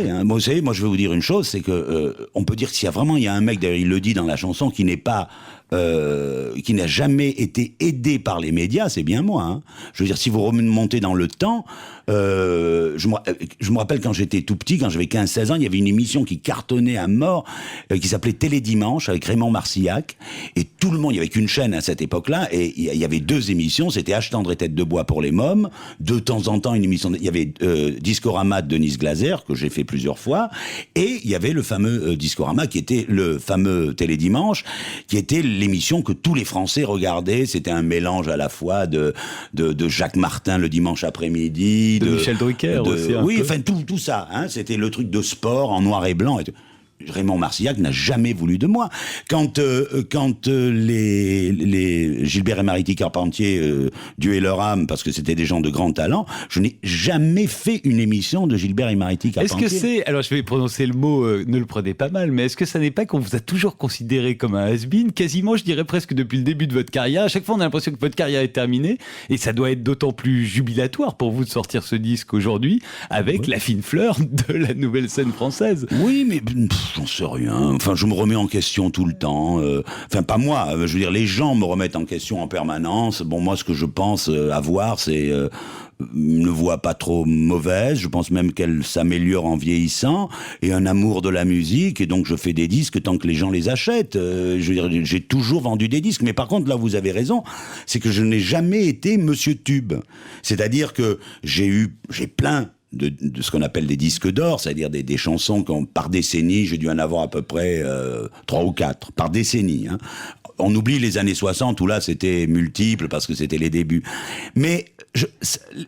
Hein. Moi, vous savez, moi je vais vous dire une chose, c'est que on peut dire que s'il y a vraiment, il y a un mec, d'ailleurs il le dit dans la chanson, qui n'est pas, qui n'a jamais été aidé par les médias, c'est bien moi. Hein. Je veux dire, si vous remontez dans le temps, je me rappelle quand j'étais tout petit, quand j'avais 15-16 ans, il y avait une émission qui cartonnait à mort, qui s'appelait Télédimanche, avec Raymond Marcillac, et tout le monde, il y avait qu'une chaîne à cette époque-là, et il y avait 2 émissions, c'était H tendre et tête de bois pour les mômes, de temps en temps une émission, il y avait Discorama de Denise Glaser, que j'ai fait plusieurs fois, et il y avait le fameux Discorama, qui était le fameux Télédimanche, qui était l'émission que tous les Français regardaient. C'était un mélange à la fois de Jacques Martin le dimanche après-midi, de Michel Drucker aussi. Oui, enfin tout ça. Hein, c'était le truc de sport en noir et blanc. Et tout. Raymond Marcillac n'a jamais voulu de moi. Quand les Gilbert et Maritie Carpentier, Dieu et leur âme, parce que c'était des gens de grand talent, je n'ai jamais fait une émission de Gilbert et Maritie Carpentier. Est-ce que c'est, alors je vais prononcer le mot, ne le prenez pas mal, mais est-ce que ça n'est pas qu'on vous a toujours considéré comme un has-been, quasiment, je dirais presque depuis le début de votre carrière? À chaque fois, on a l'impression que votre carrière est terminée, et ça doit être d'autant plus jubilatoire pour vous de sortir ce disque aujourd'hui, avec la fine fleur de la nouvelle scène française. Oui, mais j'en sais rien. Enfin, je me remets en question tout le temps. Enfin, pas moi. Je veux dire, les gens me remettent en question en permanence. Bon, moi, ce que je pense avoir, c'est une voix pas trop mauvaise. Je pense même qu'elle s'améliore en vieillissant, et un amour de la musique. Et donc, je fais des disques tant que les gens les achètent. Je veux dire, j'ai toujours vendu des disques. Mais par contre, là, vous avez raison. C'est que je n'ai jamais été Monsieur Tube. C'est-à-dire que j'ai plein de ce qu'on appelle des disques d'or, c'est-à-dire des chansons par décennie, j'ai dû en avoir à peu près 3 ou 4, par décennie. Hein. On oublie les années 60 où là c'était multiple parce que c'était les débuts. Mais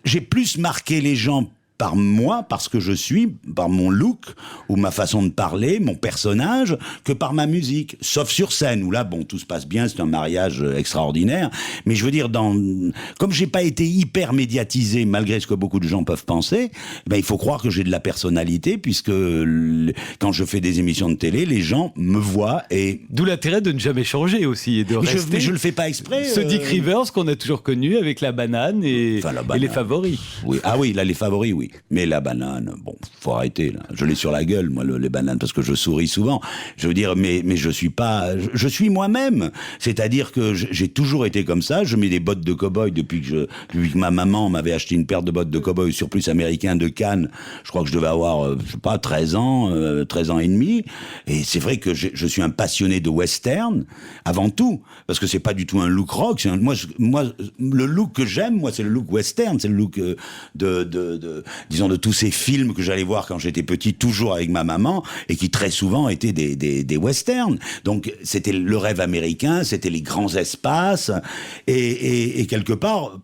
j'ai plus marqué les gens par moi, parce que je suis, par mon look, ou ma façon de parler, mon personnage, que par ma musique. Sauf sur scène, où là, bon, tout se passe bien, c'est un mariage extraordinaire. Mais je veux dire, comme j'ai pas été hyper médiatisé, malgré ce que beaucoup de gens peuvent penser, ben, il faut croire que j'ai de la personnalité, puisque quand je fais des émissions de télé, les gens me voient et... D'où l'intérêt de ne jamais changer aussi, et de rester... Mais je le fais pas exprès. Ce Dick Rivers qu'on a toujours connu avec la banane et les favoris. Oui. Ah oui, là, les favoris, oui. Mais la banane, bon, faut arrêter, là. Je l'ai sur la gueule, moi, les bananes, parce que je souris souvent. Je veux dire, mais je suis pas, je suis moi-même. C'est-à-dire que j'ai toujours été comme ça. Je mets des bottes de cow-boy depuis que ma maman m'avait acheté une paire de bottes de cow-boy surplus américain de Cannes. Je crois que je devais avoir, je sais pas, 13 ans et demi. Et c'est vrai que je suis un passionné de western, avant tout. Parce que c'est pas du tout un look rock. Moi, le look que j'aime, moi, c'est le look western. C'est le look disons, de tous ces films que j'allais voir quand j'étais petit, toujours avec ma maman, et qui très souvent étaient des westerns. Donc, c'était le rêve américain, c'était les grands espaces, et quelque part,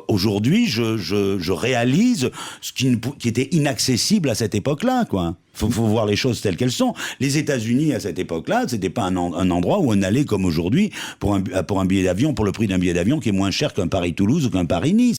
aujourd'hui, je réalise ce qui était inaccessible à cette époque-là, quoi. Faut voir les choses telles qu'elles sont. Les États-Unis, à cette époque-là, c'était pas un endroit où on allait comme aujourd'hui pour un billet d'avion, pour le prix d'un billet d'avion qui est moins cher qu'un Paris-Toulouse ou qu'un Paris-Nice.